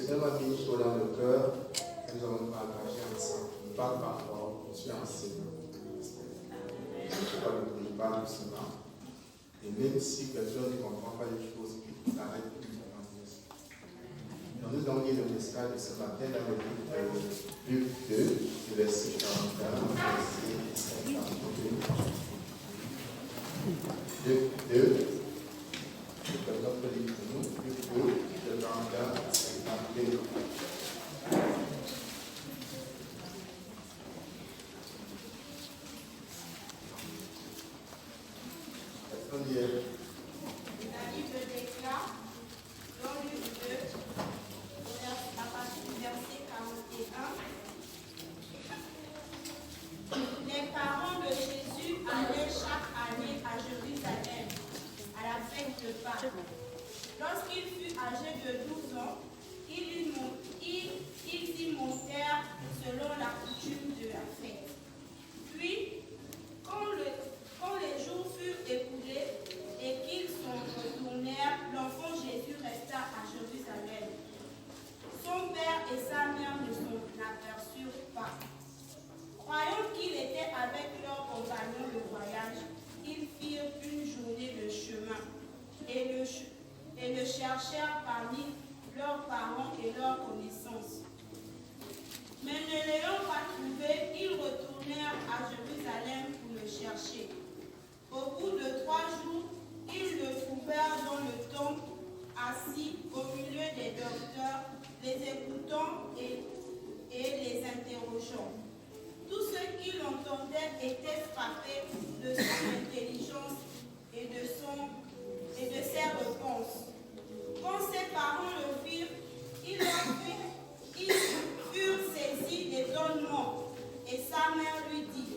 Seigneur m'a mis une chose dans le cœur que nous allons partager ensemble. Il parle par rapport au Dieu enseignant. Je ne pas le parle doucement. Et même si quelqu'un ne comprend pas les choses, il s'arrête de comprendre. Donc nous allons lire le message de ce matin dans le livre de Luc 2, verset 41, verset 52. Luc 2, c'est notre livre pour nous. Luc 2, de 41 à 52. Lorsqu'il fut âgé de 12 ans, ils y montèrent selon la coutume de la fête. Puis, quand les jours furent écoulés et qu'ils s'en retournèrent, l'enfant Jésus resta à Jérusalem. Son père et sa mère ne s'en aperçurent pas. Croyant qu'il était avec leurs compagnons de voyage, ils firent une journée de chemin et le cherchèrent parmi leurs parents et leurs connaissances. Mais ne l'ayant pas trouvé, ils retournèrent à Jérusalem pour le chercher. Au bout de 3 jours, ils le trouvèrent dans le temple, assis au milieu des docteurs, les écoutant et les interrogeant. Tous ceux qui l'entendaient étaient frappés de son intelligence et de ses réponses. Quand ses parents le virent, ils furent saisis d'étonnement. Et sa mère lui dit: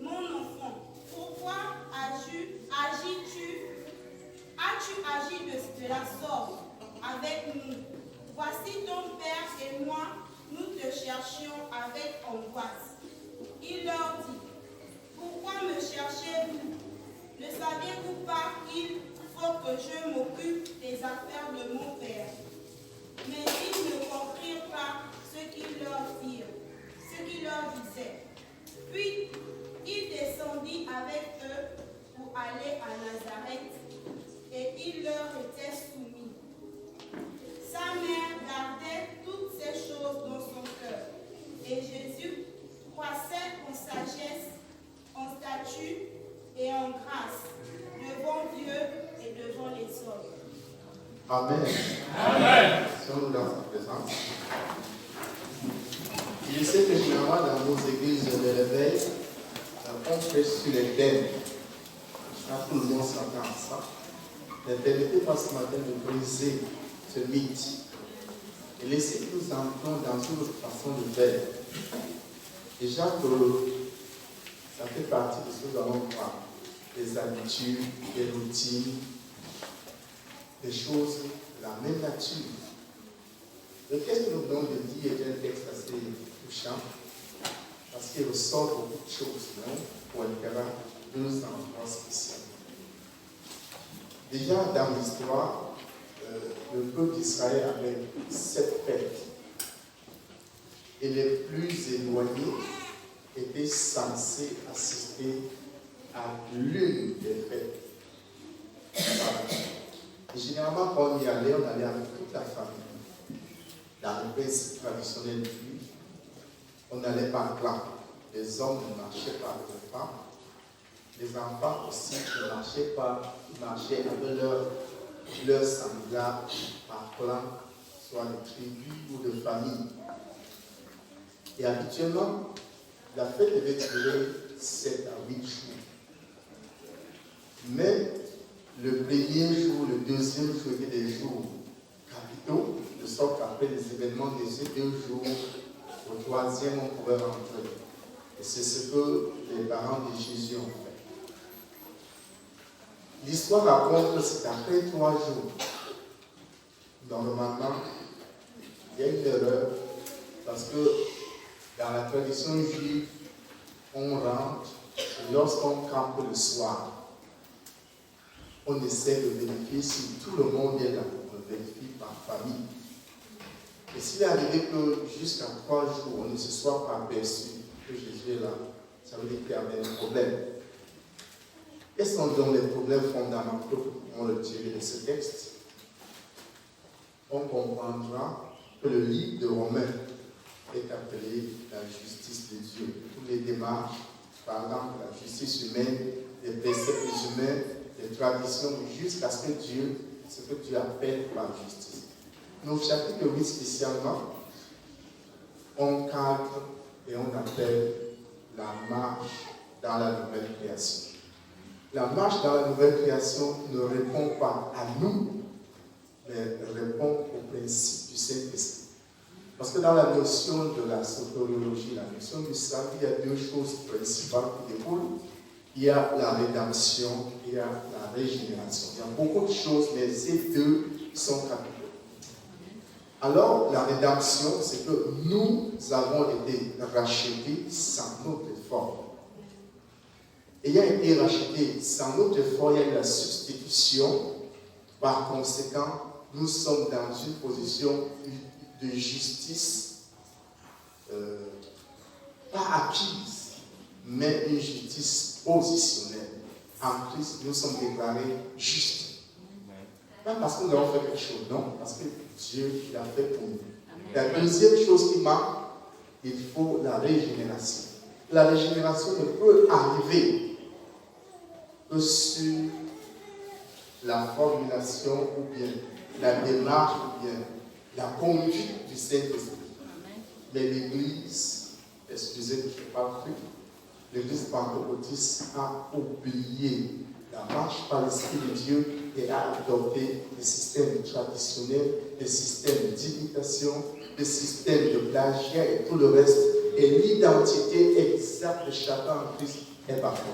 Mon enfant, pourquoi as-tu agi de la sorte avec nous? Voici ton père et moi, nous te cherchions avec angoisse. Il leur dit: Pourquoi me cherchez-vous? Ne saviez-vous pas qu'il faut que je m'occupe des affaires de mon père? Mais ils ne comprirent pas ce qu'il leur disait. Puis il descendit avec eux pour aller à Nazareth, et il leur était soumis. Sa mère gardait toutes ces choses dans son cœur, et Jésus croissait en sagesse, en statut et en grâce devant Dieu et devant les hommes. Amen. Amen. Sommes-nous dans sa présence? Je sais que généralement dans nos églises de réveil, on fait sur les thèmes. Tout le monde s'entend à ça. Mais permettez-moi ce matin de briser ce mythe et laisser que nous entrons dans une autre façon de faire. Déjà que ça fait partie de ce que nous allons voir. Des habitudes, des routines, des choses de la même nature. Le texte que nous venons de dire est un texte assez touchant parce qu'il ressort beaucoup de choses, non, pour le cas de nos endroits spéciaux. Déjà dans l'histoire, le peuple d'Israël avait 7 fêtes et les plus éloignés étaient censés assister à l'une des fêtes. Et généralement, quand on y allait, on allait avec toute la famille. Dans le principe traditionnel juif, on n'allait pas en clan. Les hommes ne marchaient pas avec les femmes. Les enfants aussi ne marchaient pas, ils marchaient avec leurs semblables par clan, soit de tribus ou de famille. Et habituellement, la fête devait durer 7 à 8 jours. Mais le premier jour, le deuxième jour étaient des jours capitaux, de sorte qu'après les événements de ces 2 jours, au 3e, on pouvait rentrer. Et c'est ce que les parents de Jésus ont fait. L'histoire raconte que c'est après 3 jours. Normalement, il y a une erreur, parce que dans la tradition juive, on rentre, et lorsqu'on campe le soir, on essaie de vérifier si tout le monde est là, on vérifie par famille. Et s'il est arrivé que jusqu'à 3 jours, on ne se soit pas aperçu que Jésus est là, ça veut dire qu'il y avait un problème. Quels sont donc les problèmes fondamentaux que nous retirons de ce texte? On comprendra que le livre de Romains est appelé la justice de Dieu. Toutes les démarches, par exemple, la justice humaine, les préceptes humains, les traditions, jusqu'à ce que Dieu appelle par justice. Nos chapitres 8 spécialement, on cadre et on appelle la marche dans la nouvelle création. La marche dans la nouvelle création ne répond pas à nous, mais répond au principe du Saint-Esprit. Parce que dans la notion de la soteriologie, la notion du salut, il y a 2 choses principales qui découlent. Il y a la rédemption, il y a la régénération. Il y a beaucoup de choses, mais ces 2 sont capitaux. Alors, la rédemption, c'est que nous avons été rachetés sans notre effort. Ayant été rachetés sans notre effort, il y a eu la substitution. Par conséquent, nous sommes dans une position de justice, pas acquise, mais une justice positionnelle. En Christ, nous sommes déclarés justes. Pas parce que nous avons fait quelque chose, non, parce que Dieu l'a fait pour nous. La deuxième chose qui manque, il faut la régénération. La régénération ne peut arriver que sur la formulation ou bien la démarche ou bien la conduite du Saint-Esprit. Mais l'Église, excusez que je ne parle plus, l'Église pentecôtiste a oublié la marche par l'Esprit de Dieu et a adopté des systèmes traditionnels, des systèmes d'imitation, des systèmes de plagiat et tout le reste. Et l'identité exacte de chacun en Christ est parfaite.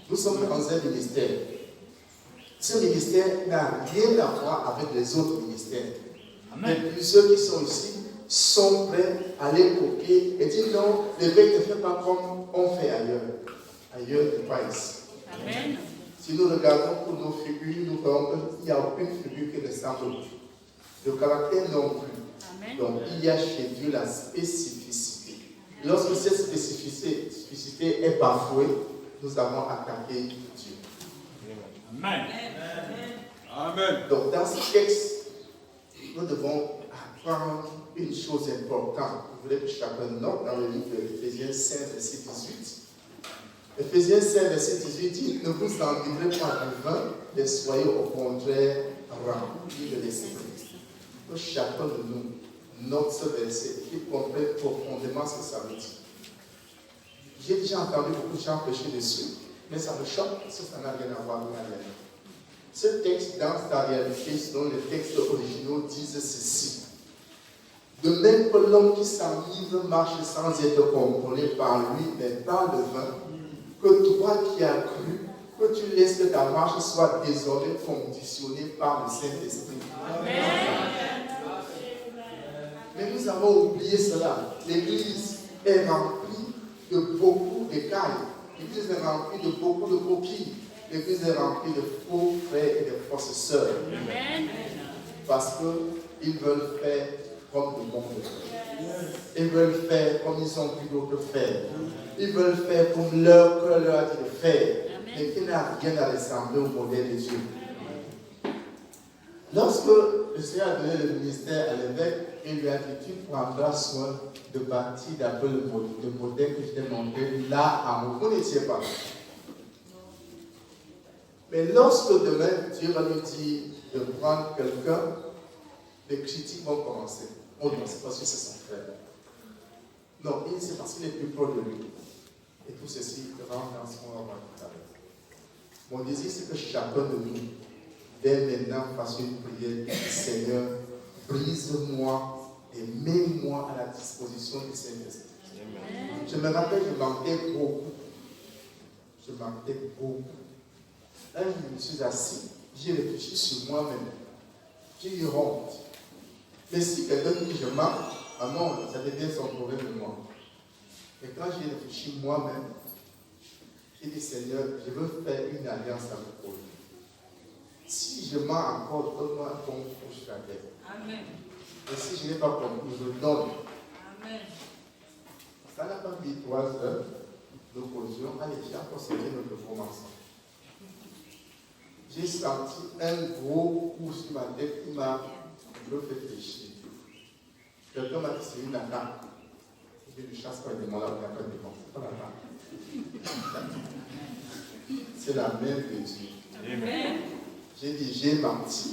Nous sommes dans un ministère. Ce ministère n'a rien à voir avec les autres ministères. Amen. Et puis ceux qui sont ici sont prêts à les copier et dire non, l'évêque ne fait pas comme on fait ailleurs. Ailleurs, n'est pas ici. Amen. Si nous regardons pour nos figures, nous voyons qu'il n'y a aucune figure qui ne semble plus. Le caractère non plus. Amen. Donc il y a chez Dieu la spécificité. Lorsque cette spécificité est bafouée, nous avons attaqué Dieu. Amen. Amen. Donc dans ce texte, nous devons apprendre une chose importante. Je voulais que chacun note dans le livre d'Éphésiens 5, verset 18. Éphésiens 5, verset 18 dit: ne vous enivrez pas du vin, mais soyez au contraire remplis de l'esprit. Que chacun de nous note ce verset et comprenne profondément ce que ça veut dire. J'ai déjà entendu beaucoup de gens prêcher dessus, mais ça me choque parce que ça n'a rien à voir avec la réalité. Ce texte, dans sa réalité, selon les textes originaux, disent ceci: de même que l'homme qui s'enivre marche sans être contrôlé par lui, mais par le vin, que toi qui as cru, que tu laisses que ta marche soit désormais conditionnée par le Saint-Esprit. Amen. Mais nous avons oublié cela. L'Église est remplie de beaucoup d'écailles. L'Église est remplie de beaucoup de coquilles. L'Église est remplie de faux frères et de fausses sœurs. Amen. Parce qu'ils veulent faire comme le monde fait. Ils veulent faire comme ils ont vu d'autres faire. Ils veulent faire comme leur cœur leur a dit de faire. Mais qui n'a rien à ressembler au modèle de Dieu. Lorsque le Seigneur a donné le ministère à l'évêque, il lui a dit: tu prendras soin de bâtir d'après le modèle que je t'ai montré là à vous. Vous n'étiez pas. Mais lorsque demain, Dieu va nous dire de prendre quelqu'un, les critiques vont commencer. Oh non, c'est parce que c'est son frère. Non, c'est parce qu'il est plus proche de lui. Et tout ceci rentre dans ce qu'on va voir tout à l'heure. Mon désir, c'est que chacun de nous, dès maintenant, fasse une prière: Seigneur, brise-moi et mets-moi à la disposition du Saint-Esprit. Je me rappelle, je manquais beaucoup. Là, je me suis assis, j'ai réfléchi sur moi-même. J'ai eu honte. Mais si quelqu'un dit je manque, ah non, ça devient son problème de moi. Et quand j'ai réfléchi moi-même, j'ai dit: Seigneur, je veux faire une alliance avec toi. Si je mens encore, donne-moi un bon pour la terre. Amen. Et si je n'ai pas compris, je donne. Amen. Ça n'a pas dit 3 heures. Nous causions, allez, j'ai constaté notre formation. J'ai senti un gros coup sur ma tête qui m'a fait fléchir. Quelqu'un m'a dit c'est une attaque. Je ne chasse pas les démons là, il n'y a pas de démon. C'est pas l'attaque. C'est la main de Dieu. Amen. J'ai dit j'ai menti.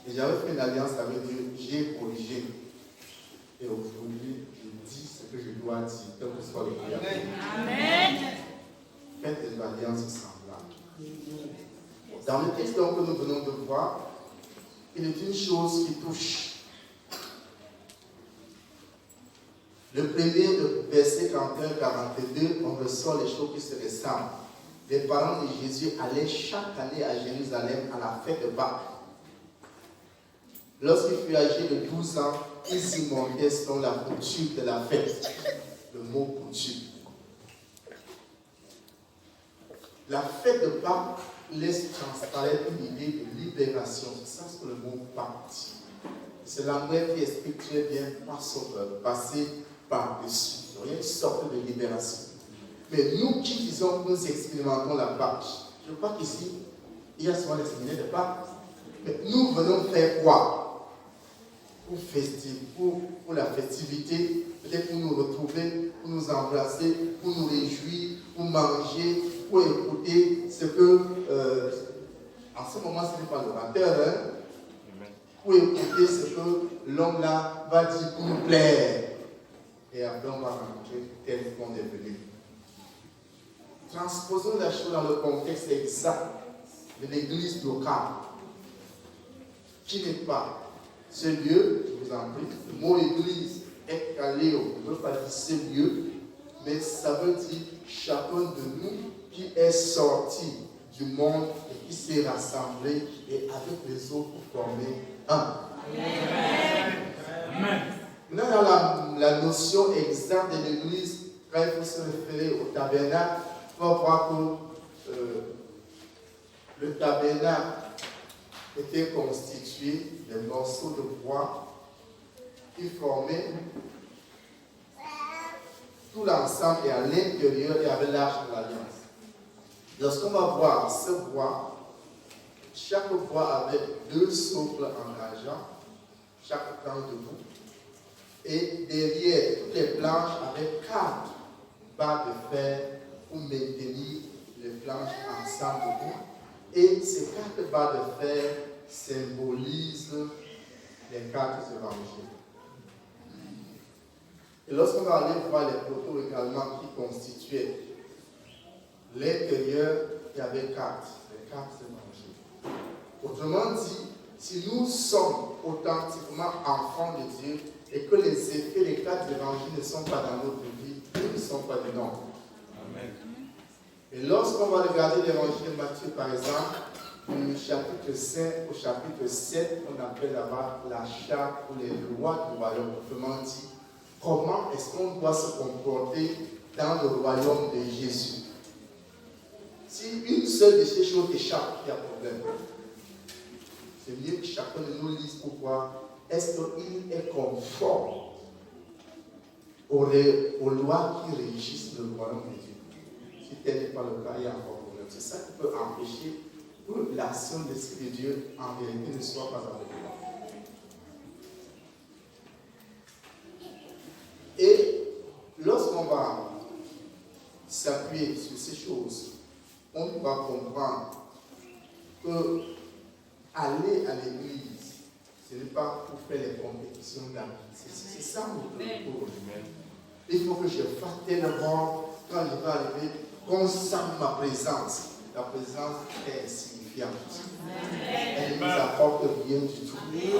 Et j'avais fait une alliance avec Dieu, j'ai corrigé. Et aujourd'hui, je dis ce que je dois dire, quel que soit le prière. Amen. Faites des alliances semblables. Dans le texte que nous venons de voir, il est une chose qui touche. Le premier, le verset 41-42, on ressort les choses qui se ressemblent. Les parents de Jésus allaient chaque année à Jérusalem à la fête de Pâques. Lorsqu'il fut âgé de 12 ans, il s'y montait selon la coutume de la fête. Le mot coutume. La fête de Pâques laisse transparaître une idée de libération. C'est ça ce que le mot Pâques dit. C'est l'anglais qui explique très bien passer par-dessus. Il y a une sorte de libération. Mais nous qui disons que nous expérimentons la Pâques, je crois qu'ici, il y a souvent des séminaires de Pâques. Mais nous venons faire quoi? Pour la festivité, peut-être pour nous retrouver, pour nous embrasser, pour nous réjouir, pour manger, pour écouter ce que, en ce moment, ce n'est pas l'orateur, hein, pour écouter ce que l'homme là va dire pour nous plaire. Et après, on va rencontrer tel qu'on est venu. Transposons la chose dans le contexte exact de l'église locale, qui n'est pas ce lieu, je vous en prie, le mot église, ekkaléo, ne veut pas dire ce lieu, mais ça veut dire chacun de nous qui est sorti du monde et qui s'est rassemblé et avec les autres pour former un. Amen. Maintenant, dans la notion exacte de l'église, quand il faut se référer au tabernacle, on va voir que le tabernacle était constitué de morceaux de bois qui formaient tout l'ensemble et à l'intérieur il y avait l'arche de l'alliance. Lorsqu'on va voir ce bois, chaque bois avait 2 socles en argent, chaque planche debout, et derrière toutes les planches avaient 4 barres de fer pour maintenir les planches ensemble debout. Et ces 4 barres de fer symbolisent les 4 évangiles. Et lorsqu'on va aller voir les poteaux également qui constituaient l'intérieur, il y avait 4, les 4 évangiles. Autrement dit, si nous sommes authentiquement enfants de Dieu et que les effets des 4 évangiles ne sont pas dans notre vie, ils ne sont pas du nombre. Amen. Et lorsqu'on va regarder l'évangile de Matthieu, par exemple, du chapitre 5 au chapitre 7, on appelle là-bas la charte ou les lois du royaume. Autrement dit, comment est-ce qu'on doit se comporter dans le royaume de Jésus? Si une seule de ces choses échappe, il y a problème. C'est mieux que chacun de nous lise pourquoi. Est-ce qu'il est conforme aux lois qui régissent le royaume de Dieu? Si tel n'est pas le cas, il y a encore problème. C'est ça qui peut empêcher que l'action de l'Esprit de Dieu en vérité ne soit pas avec nous. Et lorsqu'on va s'appuyer sur ces choses, on va comprendre que aller à l'église, ce n'est pas pour faire les compétitions d'âme. C'est ça mon propos. Il faut que je fasse tellement quand je vais arriver, qu'on sente ma présence. La présence est insignifiante. Elle ne nous apporte rien du tout.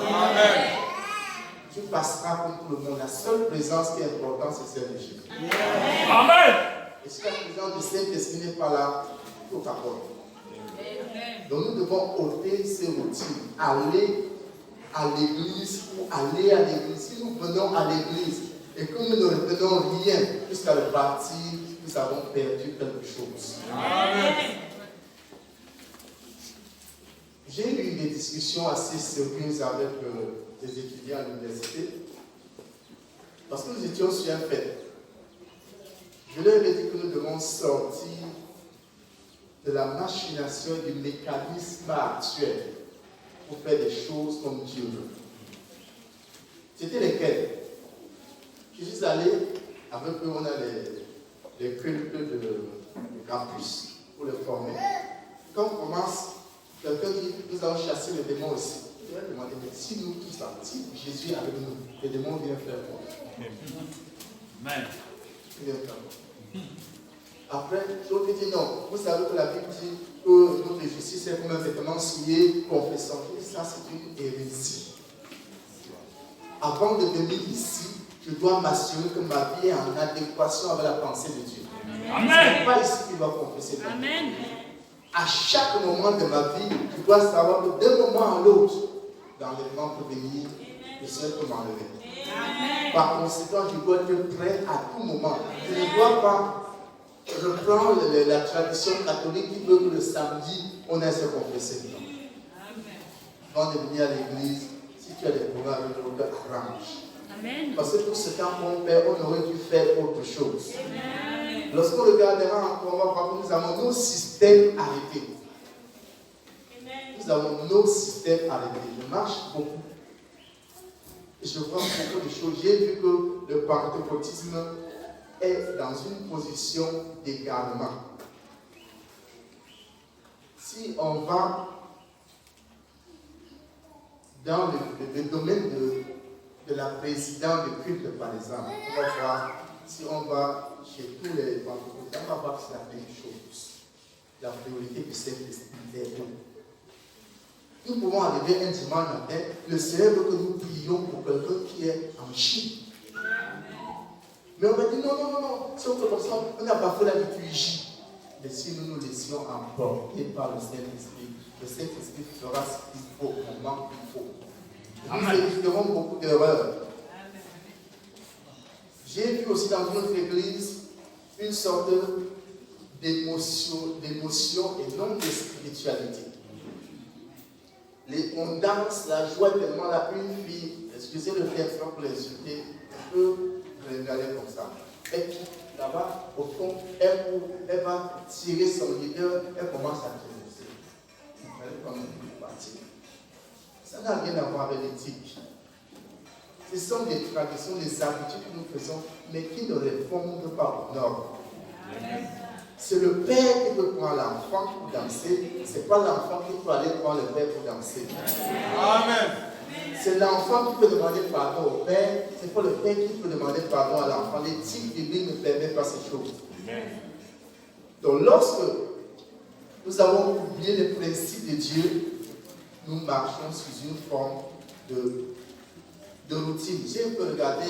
Amen. Tu passeras comme tout le monde. La seule présence qui est importante, c'est celle de Jésus. Amen. Et si la présence du Saint-Esprit n'est pas là, il faut qu'apporter. Donc nous devons ôter ces routines. Aller à l'église ou aller à l'église. Si nous venons à l'église et que nous ne retenons rien jusqu'à le bâtir, nous avons perdu quelque chose. Amen. J'ai eu des discussions assez sérieuses avec des étudiants à l'université, parce que nous étions sur un fait. Je leur ai dit que nous devons sortir de la machination et du mécanisme actuel pour faire des choses comme Dieu veut. C'était lesquels? Je suis allé, avec eux, on a les cultes de campus pour les former. Quand on commence, quelqu'un dit nous allons chasser les démons aussi. Je vais demander, mais si nous tous là, si Jésus est avec nous, les démons viennent faire quoi? Amen. Ils viennent faire quoi? Après, l'autre dit non. Vous savez que la Bible dit que notre justice est comme un vêtement souillé, confessant. Et ça, c'est une hérésie. Avant de venir ici, je dois m'assurer que ma vie est en adéquation avec la pensée de Dieu. Amen. Ce n'est pas ici qu'il va confesser. Amen. À chaque moment de ma vie, je dois savoir que d'un moment à l'autre, l'enlèvement peut venir, le Seigneur peut m'enlever. Par conséquent, je dois être prêt à tout moment. Je ne dois pas reprendre la tradition catholique qui veut que le samedi, on aille se confesser. Avant de venir à l'église, si tu as des problèmes avec l'autre, arrange. Parce que tout ce temps qu'on fait, on aurait dû faire autre chose. Lorsqu'on regardera encore, on va voir que nous avons nos systèmes arrêtés. Nous avons nos systèmes arrêtés. Je marche beaucoup. Et je vois beaucoup de choses. J'ai vu que le pentecôtisme est dans une position d'égarement. Si on va dans le domaine de la présidente de culte, par exemple, on va voir, si on va chez tous les pentecôtistes, on va voir que c'est la même chose. La priorité du Saint-Esprit est où. Nous pouvons arriver un dimanche matin, le Seigneur veut que nous prions pour quelqu'un qui est en Chine. Mais on va dire non, si on fait comme ça, on n'a pas fait la liturgie. Mais si nous nous laissions emporter par le Saint-Esprit fera ce qu'il faut au moment qu'il faut. Nous éviterons beaucoup d'erreurs. J'ai vu aussi dans notre église une sorte d'émotion et non de spiritualité. On danse, la joie est tellement là, une fille, excusez le terme pour l'insulter, un peu regarder comme ça. Et puis, là-bas, au fond, elle va tirer son leader, elle commence à trémousser. Elle est comme une partie. Ça n'a rien à voir avec l'éthique. Ce sont des traditions, des habitudes que nous faisons, mais qui ne répondent pas aux normes. C'est le père qui peut prendre l'enfant pour danser, ce n'est pas l'enfant qui peut aller prendre le père pour danser. Amen. C'est l'enfant qui peut demander pardon au père, ce n'est pas le père qui peut demander pardon à l'enfant. L'éthique biblique ne permet pas ces choses. Donc lorsque nous avons oublié les principes de Dieu, nous marchons sous une forme de routine. J'ai un peu regardé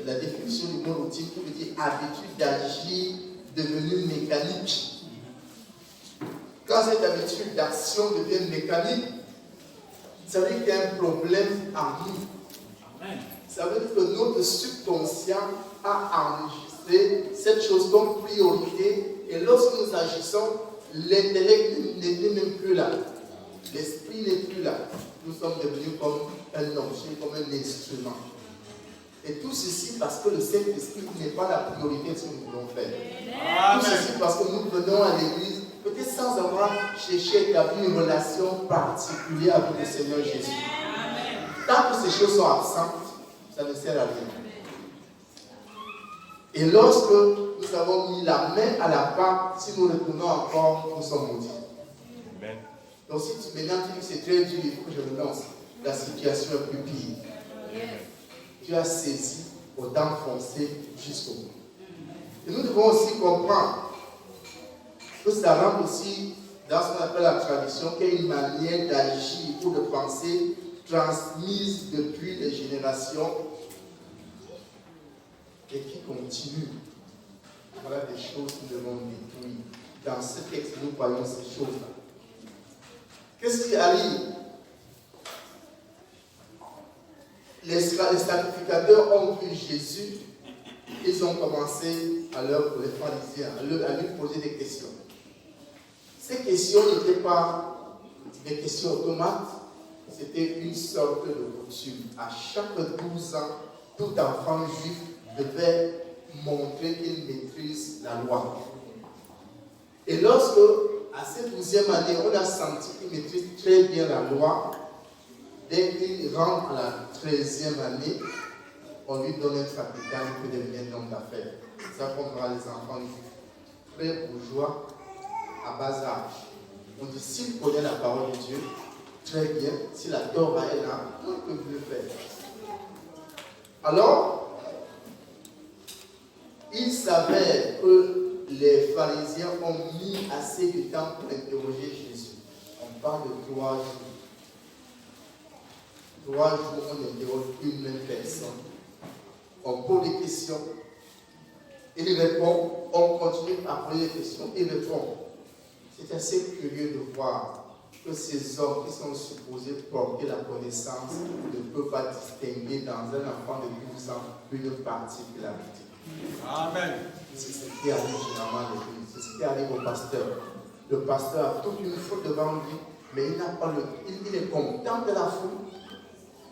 la définition du mot routine qui veut dire habitude d'agir devenue mécanique. Quand cette habitude d'action devient mécanique, ça veut dire qu'il y a un problème en nous. Ça veut dire que notre subconscient a enregistré cette chose comme priorité et lorsque nous agissons, l'intellect n'est même plus là. L'esprit n'est plus là. Nous sommes devenus comme un objet, comme un instrument. Et tout ceci parce que le Saint-Esprit n'est pas la priorité de ce que nous voulons faire. Amen. Tout ceci parce que nous venons à l'église, peut-être sans avoir cherché à établir une relation particulière avec le Seigneur Jésus. Amen. Tant que ces choses sont absentes, ça ne sert à rien. Et lorsque nous avons mis la main à la pâte, si nous retournons encore, nous sommes maudits. Amen. Donc si maintenant tu dis que c'est très dur, il faut que je renonce, la situation est plus pire. Amen. Tu as saisi, autant foncer jusqu'au bout. Et nous devons aussi comprendre que ça rentre aussi dans ce qu'on appelle la tradition, qu'il y a une manière d'agir ou de penser transmise depuis les générations et qui continue. Voilà des choses que nous devons détruire. Dans ce texte, nous voyons ces choses-là. Qu'est-ce qui arrive? Les sacrificateurs ont vu Jésus, ils ont commencé les pharisiens, à lui poser des questions. Ces questions n'étaient pas des questions automates, c'était une sorte de coutume. À chaque 12 ans, tout enfant juif devait montrer qu'il maîtrise la loi. Et lorsque, à cette 12e année, on a senti qu'il maîtrise très bien la loi, dès qu'il rentre à la 13e année, on lui donne un capital qui peut devenir un homme d'affaires. C'est ça qu'on verra les enfants très bourgeois à bas âge. On dit, s'il connaît la parole de Dieu, très bien. Si la Torah est là, on peut le faire. Alors, il s'avère que les pharisiens ont mis assez de temps pour interroger Jésus. On parle de 3 jours. 3 jours, on interroge une même personne. On pose des questions. Il répond. On continue à poser des questions. Il répond. C'est assez curieux de voir que ces hommes qui sont supposés porter la connaissance ne peuvent pas distinguer dans un enfant de 12 ans une particularité. Amen. C'est ce qui arrive généralement à l'église. C'est ce qui arrive au pasteur. Le pasteur a toute une foule devant lui, mais il n'a pas il est content de la foule,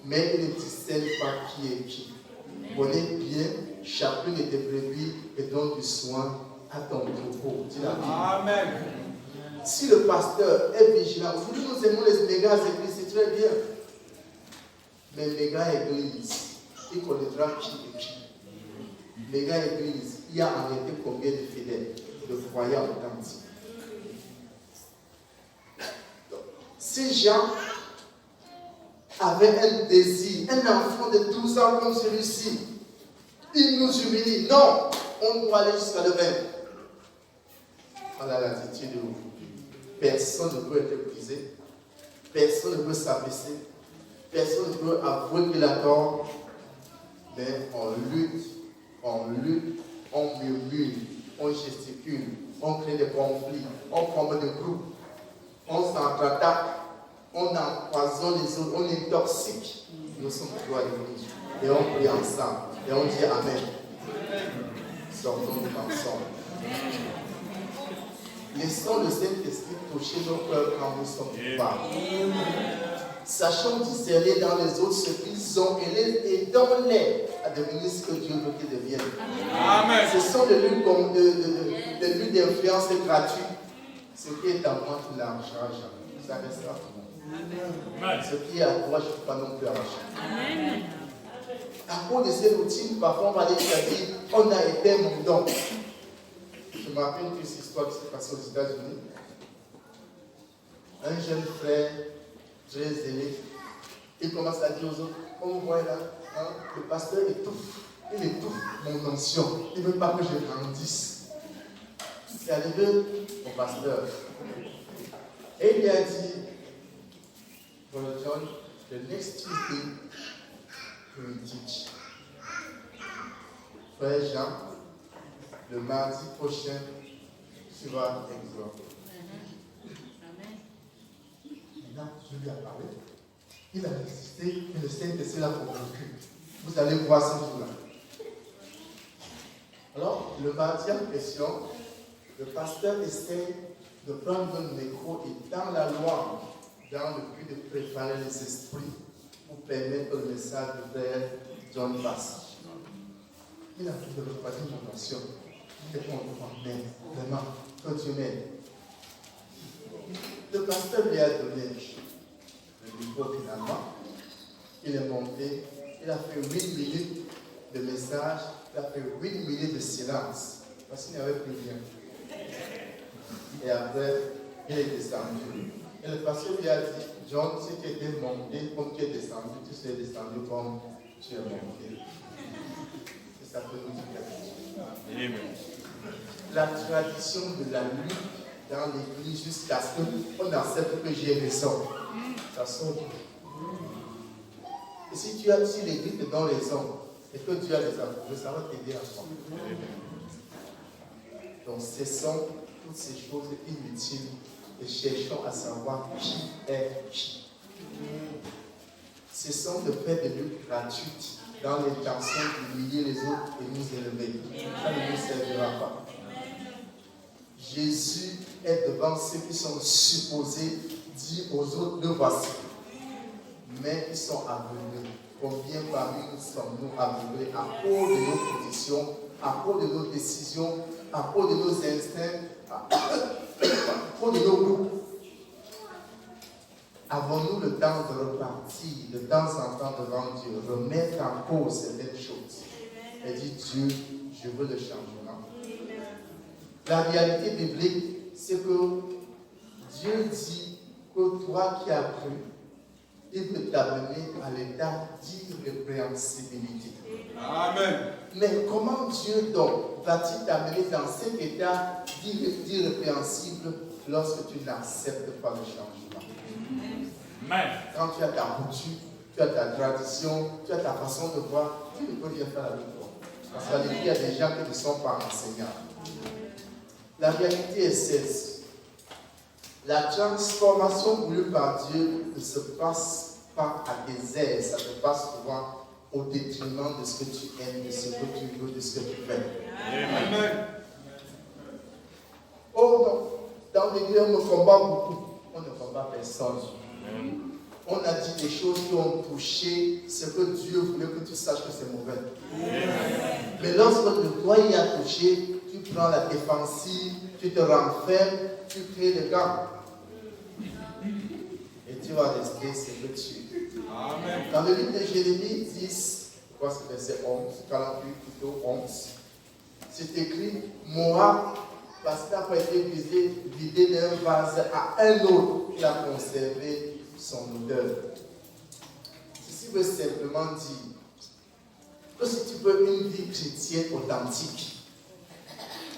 mais il ne distingue pas qui est qui. Connais bien chacune de tes brebis et donne du soin à ton troupeau. Amen. Si le pasteur est vigilant, aujourd'hui nous aimons les méga églises, c'est très bien. Mais méga église, il connaîtra qui est qui. Méga église, il y a en réalité combien de fidèles, de croyants authentiques. Si Jean avait un désir, un enfant de 12 ans comme celui-ci, il nous humilie. Non, on doit aller jusqu'à le même. On a l'attitude de vous. Personne ne peut être brisé, personne ne peut s'abaisser, personne ne peut avouer qu'il a tort, mais on lutte, on murmure, on gesticule, on crée des conflits, on forme des groupes, on s'entre-attaque, on empoisonne les autres, on intoxique. Nous sommes toujours à l'église et on prie ensemble et on dit Amen. Sortons-nous ensemble. Laissons le Saint-Esprit toucher nos cœurs quand nous sommes coupables. Sachons discerner dans les autres ce qu'ils ont et aidons-les à devenir ce que Dieu veut qu'ils deviennent. Amen. Ce sont des luttes d'influence gratuites. Ce qui est à moi, tu l'arracheras jamais. Ça restera pour moi. Ce qui est à toi, je ne peux pas non plus arracher. À cause de ces routines, parfois on va dire on a été mon don. Je me rappelle une petite histoire qui s'est passée aux États-Unis. Un jeune frère, très zélé, il commence à dire aux autres, comme vous voyez là, le pasteur étouffe. Il étouffe mon onction. Il ne veut pas que je grandisse. C'est arrivé au pasteur. Et il lui a dit, Brother John, the next Tuesday, you will teach. Frère Jean, le mardi prochain, tu vas exhorter. Maintenant, je lui ai parlé. Il a résisté et le Saint-Esprit l'a convaincu. Vous allez voir ce jour-là. Alors, le mardi en question, le pasteur essaie de prendre le micro et dans la loi, dans le but de préparer les esprits pour permettre que le message de frère John passe. Il a pu de refroidir mon nation. Et on m'aime, vraiment, que Dieu m'aime. Le pasteur lui a donné le micro finalement. Il est monté, il a fait 8 minutes de message, il a fait 8 minutes de silence, parce qu'il n'y avait plus rien. Et après, il est descendu. Et le pasteur lui a dit, John, si tu étais monté comme tu es descendu, tu serais descendu comme tu es monté. C'est ça que nous disons. La tradition de la lutte dans l'église jusqu'à ce qu'on accepte que j'ai raison. Ça sort. Et si l'église te donne raison et que Dieu a les approuvés, ça va t'aider à toi. Donc cessons toutes ces choses inutiles et cherchons à savoir qui est qui. Cessons de faire des luttes gratuites dans l'intention d'humilier les autres et nous élever. Ça ne nous servira pas. Jésus est devant ceux qui sont supposés dire aux autres, le voici. mais ils sont aveuglés. Combien parmi nous sommes-nous aveuglés à cause de nos positions, à cause de nos décisions, à cause de nos instincts, à cause de nos goûts? Avons-nous le temps de repartir de temps en temps devant Dieu, remettre en cause certaines choses et dire Dieu, je veux le changement? La réalité biblique, c'est que Dieu dit que toi qui as cru, il peut t'amener à l'état d'irrépréhensibilité. Amen. Mais comment Dieu donc va-t-il t'amener dans cet état d'irrépréhensible lorsque tu n'acceptes pas le changement? Amen. Quand tu as ta coutume, tu as ta tradition, tu as ta façon de voir, tu ne peux rien faire avec toi. Parce qu'à l'église, il y a des gens qui ne sont pas enseignants. La réalité est celle-ci. La transformation voulue par Dieu ne se passe pas à tes aises, ça se passe souvent au détriment de ce que tu aimes, de ce que tu veux, de ce que tu fais. Amen. Oh, dans l'église, on ne combat beaucoup, on ne combat personne. On a dit des choses qui ont touché ce que Dieu voulait que tu saches que c'est mauvais. Mais lorsque toi y a touché, tu prends la défensive, tu te renfermes, tu crées des gants. Et tu vas rester ce que tu es. Amen. Dans le livre de Jérémie 10, je crois que c'est verset 11, 48 plutôt 11, c'est écrit Moab, parce qu'il n'a pas été vidé d'un vase à un autre, il a conservé son odeur. Ceci veut simplement dire que si tu veux une vie chrétienne authentique,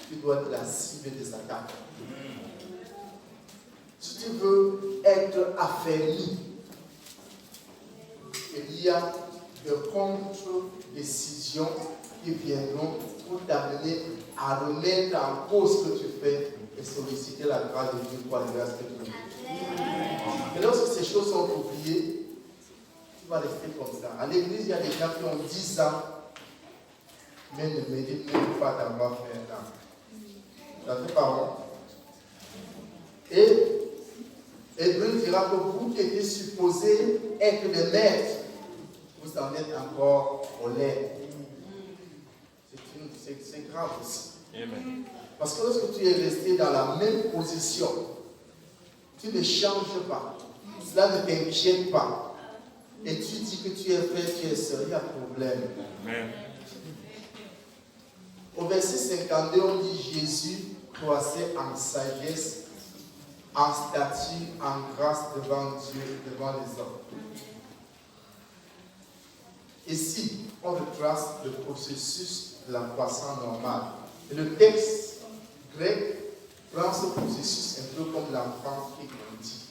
tu dois être la cible des attaques. Si tu veux être affermi, il y a de contre-décisions qui viendront pour t'amener à remettre en cause ce que tu fais et solliciter la grâce de Dieu pour arriver à ce que tu veux. Et lorsque ces choses sont oubliées, tu vas rester comme ça. À l'église, il y a des gens qui ont 10 ans, mais ne méritent même pas d'avoir fait un an. Ça fait pas honte. Et Hébreu dira que vous qui étiez supposés être des maîtres, vous en êtes encore au lait. C'est grave aussi. Amen. Parce que lorsque tu es resté dans la même position, tu ne changes pas. Cela ne t'inquiète pas. Et tu dis que tu es frère, tu es sœur, il y a problème. Amen. Au verset 52, on dit Jésus croissait en sagesse, en statut, en grâce devant Dieu, devant les hommes. Ici, on retrace le processus de la croissance normale. Et le texte grec prend ce processus un peu comme l'enfant qui grandit.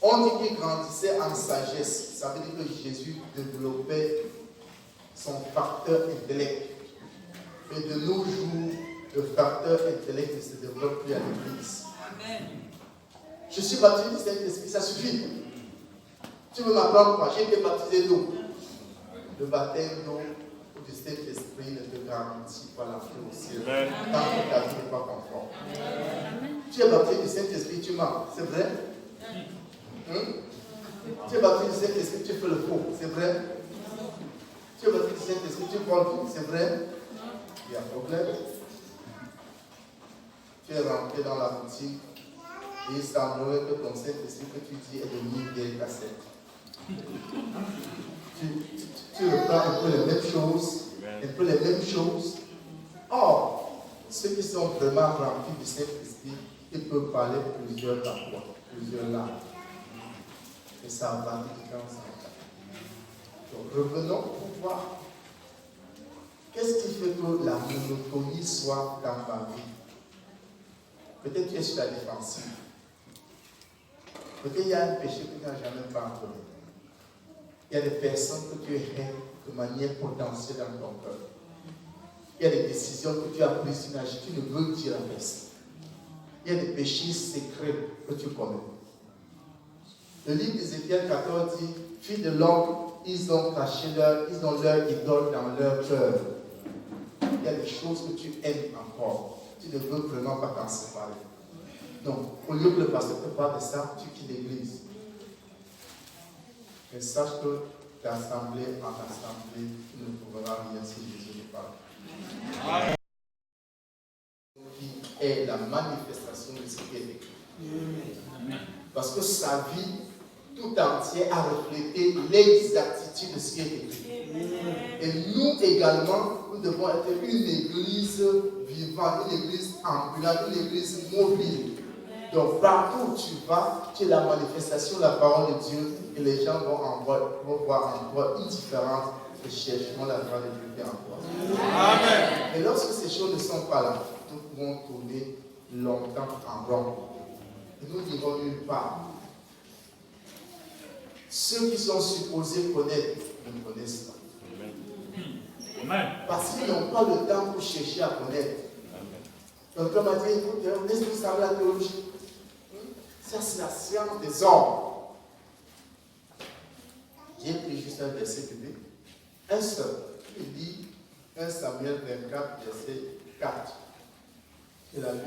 On dit qu'il grandissait en sagesse. Ça veut dire que Jésus développait son facteur intellect. Et de nos jours, le facteur intellect ne se développe plus à l'église. Amen. Je suis baptisé du Saint-Esprit, ça suffit. Tu veux m'apprendre quoi? J'ai été baptisé d'eau. Le baptême d'eau ou du Saint-Esprit ne te garantit pas l'entrée au ciel. Tant que ta vie n'est pas conforme. Tu es baptisé du Saint-Esprit, tu mens. C'est vrai? Tu es baptisé du Saint-Esprit, tu fais le faux. C'est vrai? Tu es baptisé du Saint-Esprit, tu voles tout. C'est vrai? Il y a un problème. Tu es rentré dans la routine et il semblerait que ton Saint-Esprit que tu dis est devenu vieille cassette. Tu reprends un peu les mêmes choses, Or, ceux qui sont vraiment remplis du Saint-Esprit, ils peuvent parler plusieurs paroles, plusieurs langues. Et ça va de temps en temps. Donc, revenons pour voir qu'est-ce qui fait que la monotonie soit dans ma vie. Peut-être que tu es sur la défensive. Peut-être qu'il y a un péché que tu n'as jamais pardonné. Il y a des personnes que tu hais de manière potentielle dans ton cœur. Il y a des décisions que tu as prises, tu ne veux dire à personne. Il y a des péchés secrets que tu commets. Le livre d'Ézéchiel 14 dit, filles de l'homme, ils ont leur idole dans leur cœur. Il y a des choses que tu aimes encore. Tu ne veux vraiment pas t'en séparer. Donc, au lieu que le pasteur te parle de ça, tu quittes l'église. Mais sache que d'assemblée en assemblée, tu ne trouveras rien si Jésus ne parle. Amen. Qui est la manifestation de ce qui est écrit. Parce que sa vie tout entière a reflété l'exactitude de ce qui est écrit. Et nous également, nous devons être une église vivante, une église ambulante, une église mobile. Donc partout où tu vas, tu es la manifestation de la parole de Dieu et les gens vont voir en toi une différence de cherchement la grâce de Dieu qui est en toi. Amen. Et lorsque ces choses ne sont pas là, nous pouvons tourner longtemps en rond. Et nous n'irons nulle part. Ceux qui sont supposés connaître ne connaissent pas. Amen. Parce qu'ils n'ont pas le temps pour chercher à connaître. Donc, comme a dit, écoute, laisse-nous savoir la théologie. Ça, c'est la science des hommes. J'ai pris juste un verset public. Un seul. Il dit 1 Samuel 24, verset 4. Il a lu.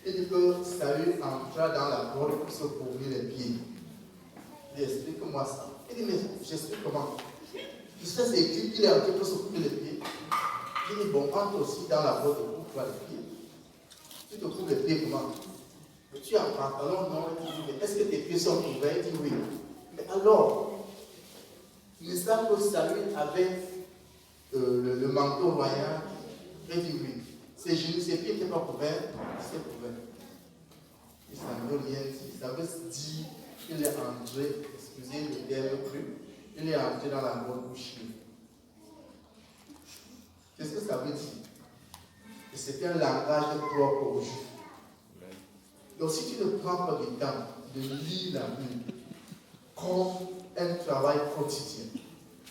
Il dit que Saül entra dans la grotte pour se couvrir les pieds. Il dit, explique-moi ça. Il dit, mais j'explique comment. Jusqu'à c'est écrit qu'il est entré pour se couvrir les pieds. Il dit, bon, entre aussi dans la grotte pour couvrir les pieds. Tu te couvres les pieds comment? Mais tu as un pantalon, non? Il dit, mais est-ce que tes pieds sont couverts? Il dit, oui. Mais alors, n'est-ce pas que Saül avait le manteau royal? Il dit, oui. Ses genoux, ses pieds n'étaient pas couverts, c'était couvert. Et ça ne veut rien dire. Ça veut dire qu'il est entré, excusez le terme cru, il est entré dans la grotte bouchée. Qu'est-ce que ça veut dire? Et c'est un langage propre aux Juifs. Donc si tu ne prends pas le temps de lire la Bible comme un travail quotidien,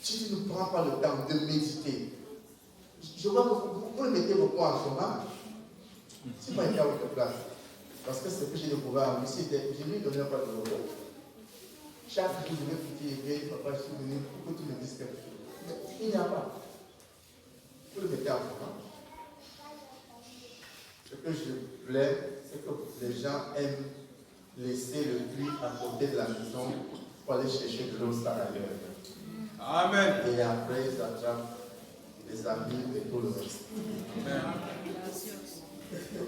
si tu ne prends pas le temps de méditer, je vois que vous le mettez beaucoup en chômage. Si moi j'étais à votre place, parce que c'est ce que j'ai découvert en Russie, je lui donnais pas de repos. Chaque jour, je vais fouiller, papa, je suis venu, pourquoi tu me dis quelque chose? Mais il n'y a pas. Vous le mettez en chômage. Ce que je plains, c'est que les gens aiment laisser le puits à côté de la maison pour aller chercher de l'eau ailleurs. Amen. Et après, ils attrapent les amis et tout le reste. Amen.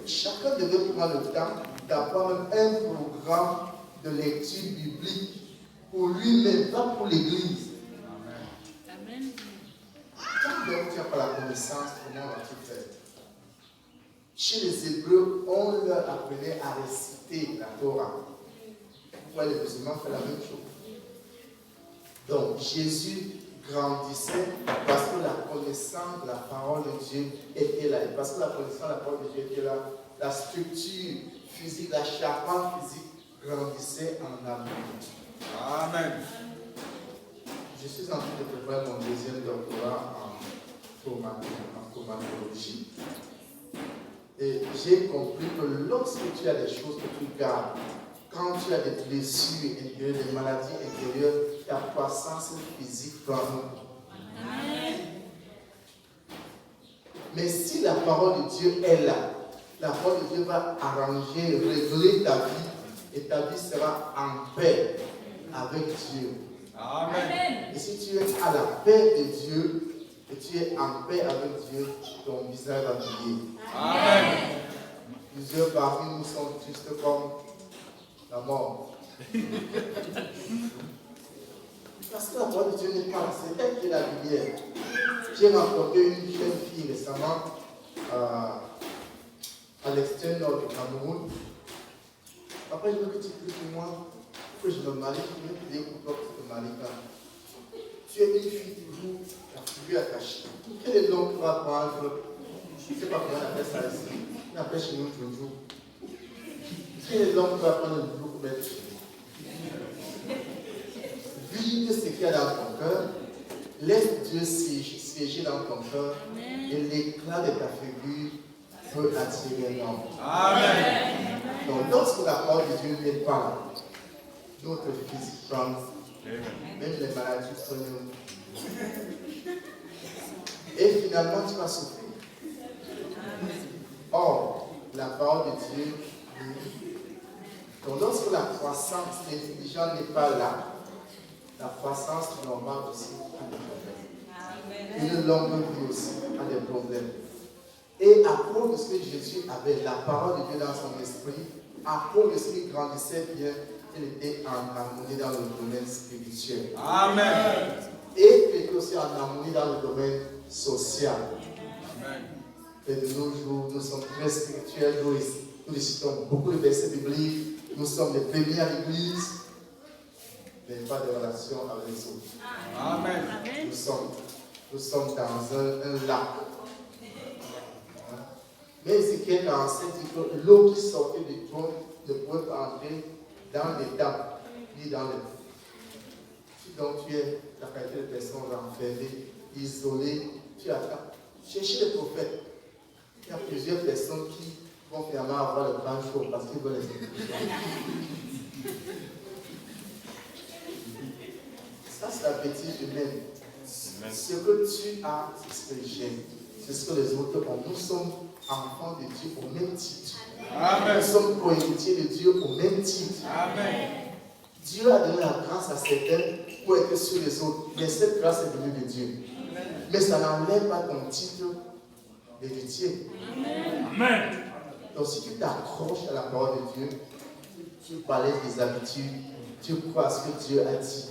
Chacun devait prendre le temps d'avoir un programme de lecture biblique pour lui-même, pas pour l'Église. Amen. Quand tu n'as pas la connaissance, comment vas-tu faire? Chez les Hébreux, on leur apprenait à réciter la Torah. Pourquoi les musulmans font la même chose? Donc, Jésus grandissait parce que la connaissance de la parole de Dieu était là. Et parce que la connaissance de la parole de Dieu était là, la structure physique, la charpente physique grandissait en amour. Amen. Je suis en train de préparer mon deuxième doctorat en traumatologie. Et j'ai compris que lorsque tu as des choses que tu gardes, quand tu as des blessures intérieures, des maladies intérieures, ta croissance physique prend un. Mais si la parole de Dieu est là, la parole de Dieu va arranger, régler ta vie, et ta vie sera en paix avec Dieu. Amen. Et si tu es à la paix de Dieu, et tu es en paix avec Dieu, ton visage va briller. Amen. Plusieurs parmi nous sont tristes comme la mort. Parce que la parole de Dieu n'est pas là, c'est elle qui est la lumière. J'ai rencontré une jeune fille récemment à l'extrême nord du Cameroun. Après, je me dis que moi, que je me marie, je me dis pourquoi tu te maries pas. Tu es une fille toujours la figure attachée. Quel est l'homme qui va prendre, je ne sais pas comment on appelle ça ici, on appelle chez nous toujours. Quel est l'homme qui va prendre le boulot pour mettre chez nous? Vide ce qu'il y a dans ton cœur, laisse Dieu siéger dans ton cœur et l'éclat de ta figure peut attirer l'homme. Amen. Donc, lorsque la parole de Dieu n'est pas là, notre physique change, même les maladies prennent. Et finalement, tu vas souffrir. Or, la parole de Dieu, donc lorsque la croissance intelligente n'est pas là, La croissance normale aussi a des problèmes. Une longue vie aussi a des problèmes. Et à cause de ce que Jésus avait, la parole de Dieu dans son esprit, à cause de ce qu'il grandissait bien, il était en harmonie dans le domaine spirituel. Amen. Et il était aussi en harmonie dans le domaine social. Amen. Et de nos jours, nous sommes très spirituels, nous récitons beaucoup de versets bibliques, nous sommes les premiers à l'église, mais pas de relation avec les autres. Amen. Nous sommes dans un lac. Mais Ézéchiel 47 dit que l'eau qui sortait du trône ne pouvait pas entrer dans les tables, ni dans les. Si donc tu es la qualité de personne renfermée, isolée, tu attends. Cherchez les prophètes. Il y a plusieurs personnes qui vont finalement avoir le pain chaud parce qu'ils veulent les écouter. Ça, c'est la bêtise humaine. Ce que tu as, c'est ce que j'ai. C'est ce que les autres ont. Nous sommes enfants de Dieu au même titre. Amen. Nous sommes co-héritiers de Dieu au même titre. Amen. Dieu a donné la grâce à certains pour être sur les autres. Mais cette grâce est venue de Dieu. Mais ça n'enlève pas ton titre d'héritier. Amen. Donc si tu t'accroches à la parole de Dieu, tu parlais des habitudes, tu crois à ce que Dieu a dit,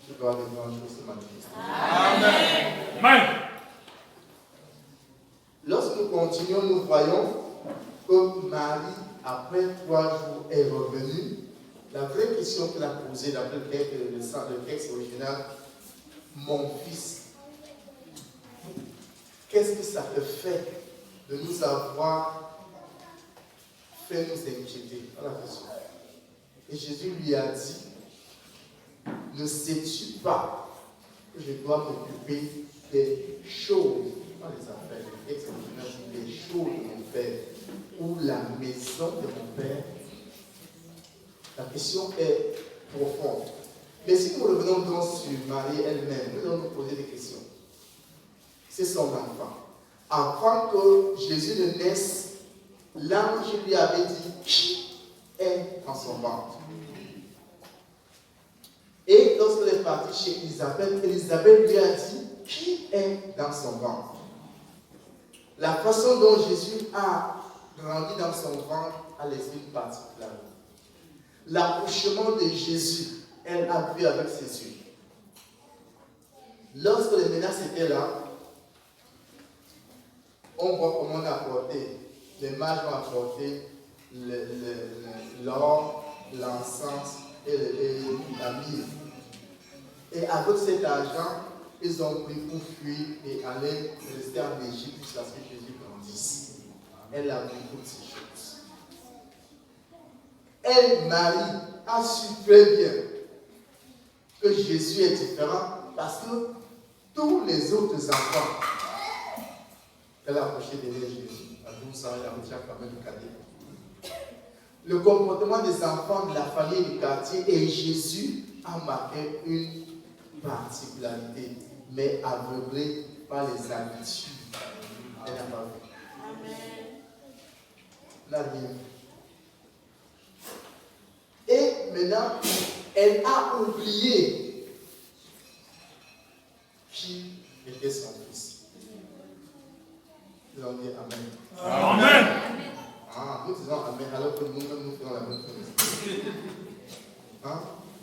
tu dois de grandes choses se manifester. Amen. Amen. Lorsque nous continuons, nous voyons que Marie, après 3 jours, est revenue. La vraie question qu'elle a posée, d'après le texte original, mon fils, qu'est-ce que ça te fait de nous avoir fait nous inquiéter? Voilà la question. Et Jésus lui a dit, ne sais-tu pas que je dois m'occuper des choses, pas les affaires, les textes originaux, des choses de mon Père, ou la maison de mon Père? La question est profonde. Mais si nous revenons donc sur Marie elle-même, nous allons nous poser des questions. C'est son enfant. Avant que Jésus ne naisse, l'ange lui avait dit qui est dans son ventre. Et lorsqu'elle est partie chez Elisabeth, Elisabeth lui a dit qui est dans son ventre. La façon dont Jésus a grandi dans son ventre a laissé une particularité. L'accouchement de Jésus, elle a vu avec ses yeux. Lorsque les menaces étaient là, on voit comment on a apporté. Les mages ont apporté l'or, l'encens et la myrrhe. Et avec cet argent, ils ont pris pour fuir et aller rester en Égypte jusqu'à ce que Jésus grandisse. Elle a vu toutes ces choses. Elle, Marie, a su très bien que Jésus est différent parce que tous les autres enfants, elle a approché derrière Jésus. À 12 ans, elle a déjà quand même le cadet. Le comportement des enfants de la famille et du quartier et Jésus a marqué une particularité, mais aveuglée par les habitudes. Elle n'a pas vu. Elle n'a rien vu. Et maintenant, elle a oublié qui était son fils. Nous allons dire Amen. Amen. Ah, nous disons Amen alors que nous-mêmes nous faisons la même chose. Hein?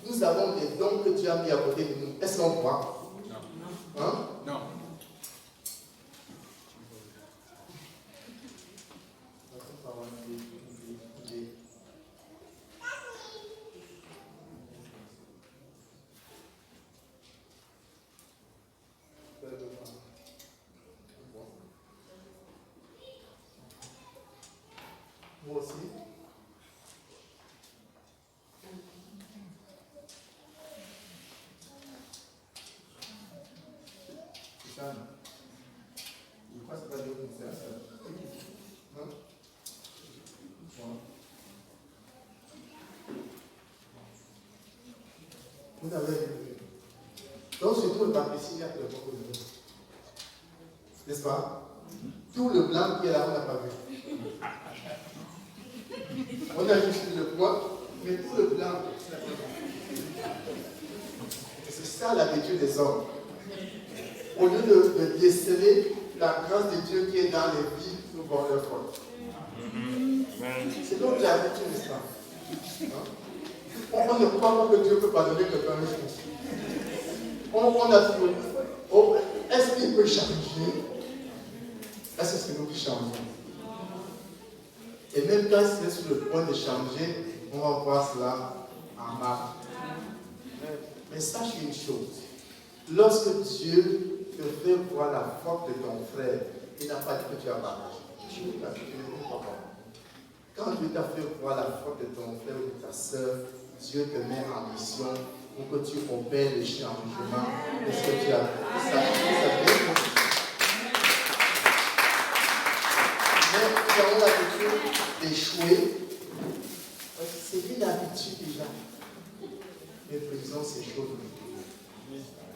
Nous avons des dons que Dieu a mis à côté de nous. Est-ce qu'on voit? Non. Hein? Non. Moi aussi. C'est ça. Je crois que c'est pas Dieu qui fait ça. Non? Bon. Vous avez vu. Donc, sur tout le papier, il y a le beaucoup de choses. N'est-ce pas? Tout le blanc qui est là, on n'a pas vu. On a juste le poids, mais tout le blanc, c'est ça l'habitude des hommes. Au lieu de déceler la grâce de Dieu qui est dans les vies, nous voyons leur faute. C'est donc l'habitude, n'est-ce pas? On ne croit pas que Dieu peut pardonner quelqu'un un jour. On a trouvé. Oh, est-ce qu'il peut changer? Est-ce que c'est nous qui changeons? Et même quand c'est sur le point de changer, on va voir cela en marche. Mais sache une chose. Lorsque Dieu te fait voir la faute de ton frère, il n'a pas dit que tu as marché. Tu ne comprends pas. Quand Dieu t'a fait voir la faute de ton frère ou de ta soeur, Dieu te met en mission pour que tu opères le changement de ce que tu as fait. Mais nous avons l'habitude d'échouer. C'est une habitude déjà. Méprisons ces choses.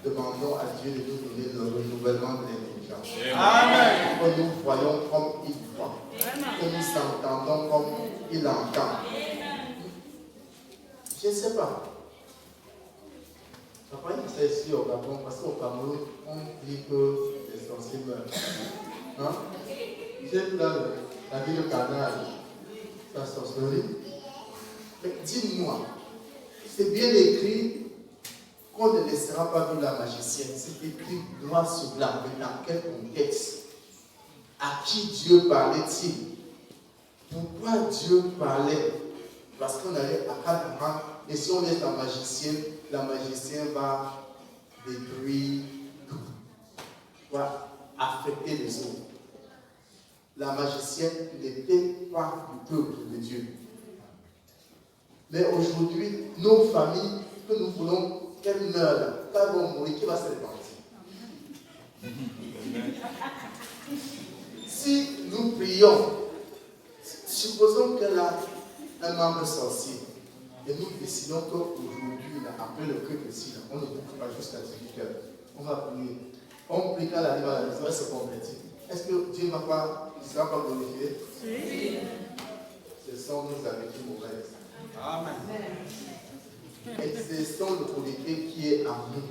Demandons à Dieu de nous donner le renouvellement de l'intelligence. Amen. Que nous voyons comme il voit. Que nous entendons comme il entend. Je ne sais pas. Papa, il s'est ici au Gabon, parce qu'au Cameroun, on dit que les sorciers meurent. Hein? J'ai vu dans la ville de Canal, la sorcellerie. Mais dis-moi, c'est bien écrit qu'on ne laissera pas vivre la magicienne. C'est écrit noir sur blanc. Mais dans quel contexte? À qui Dieu parlait-il? Pourquoi Dieu parlait? Parce qu'on allait à Canaan, et si on laisse la magicienne va détruire tout, va affecter les autres. La magicienne n'était pas du peuple de Dieu. Mais aujourd'hui, nos familles, que nous voulons qu'elles meurent, quand elles vont mourir, qui va se repentir? Si nous prions, supposons qu'elle a un membre sorcier, et nous décidons qu'aujourd'hui, après le culte ici, on ne boucle pas jusqu'à 18h. On va prier. On prie quand elle arrive à la maison, elle se convertit. Est-ce que Dieu ne sera pas glorifié? Oui. Ce sont nos habitudes mauvaises. Amen. Exerçons l'autorité qui est en nous.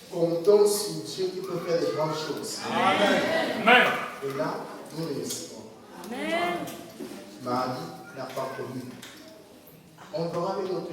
Comptons sur Dieu qui peut faire de grandes choses. Amen. Et là, nous réussirons. Amen. Marie n'a pas connu. On verra avec notre